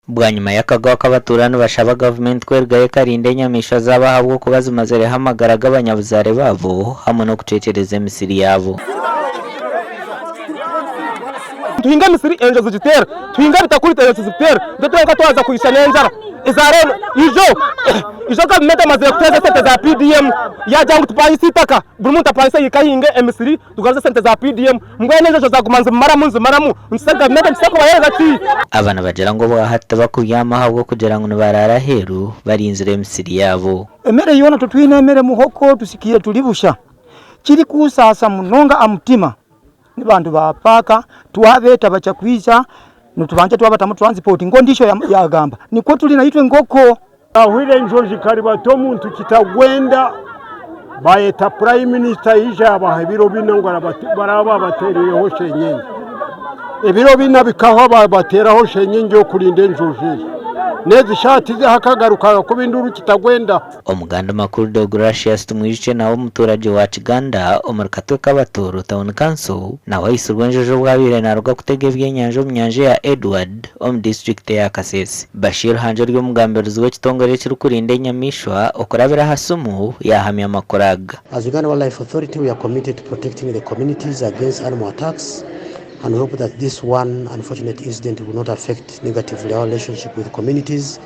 bwanyuma y'akagwa k'abatura bashaba government kwergaye karinde nyamisha zabahabwo kuba zimaze rehamagara g'abanyabuzare babo hamwe no gucecereza emisiri yabo. Tuhinga misiri enjojo zitera tuhinga bitakurita enjojo zitera ndatanga twaza kuyisha nenjara izareno ijo government amaze kuteza sente za PDM yajya ngutupayisa itaka buri muntu apayisa yikahinga emisiri tugaza sente za PDM mbwene enjojo zagumanze maramu nsanga government nsako bayeza ki abana bagera ngo bahata bakuyama habwo kugira ngo barara heru barinzire emisiri yabo. Emere yona tutwine emere muhoko tusikiye tulibusha kiri kusasa munonga amutima ni bantu bapaka tuwabeta bachakwisa nutubanje twabata mu transport ngo ndisho yagamba niko tuli naitwe ngoko ahwire enjojo kali bato muntu kitagwenda bayeta prime minister ija abahebiro binongora baraba batereyeho shenyenye ebiro bina bikaho babateraho shenyenye yo kurinda enjojo nezi shati ze hakagaruka kubinduru kitagwenda. Omuganda makuru Deogracious tumwice nawo muturage wa Kiganda omurikatwe kabatoro town council nawo isurwe enjojo bwabire naruga kutega ebyenyanjo mu nyanja ya Edward district ya Kasese. Bashir hanje ryo mugambirizo w'ekitongore kiri kurinda enyamishwa okurabira hasumu yahamya amakoraga. As Uganda Wildlife Authority, we are committed to protecting the communities against animal attacks, and we hope that this one unfortunate incident will not affect negatively our relationship with the communities.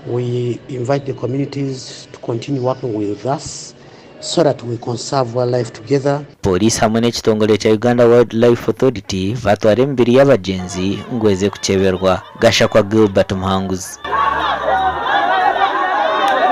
We invite the communities to continue working with us so that we conserve wildlife together. Police hamwe n'ekitongole cya Uganda Wildlife Authority batwara embiri y'abagenzi ngweze kuceberwa. Gasha kwa Gilbert Muhanguzi.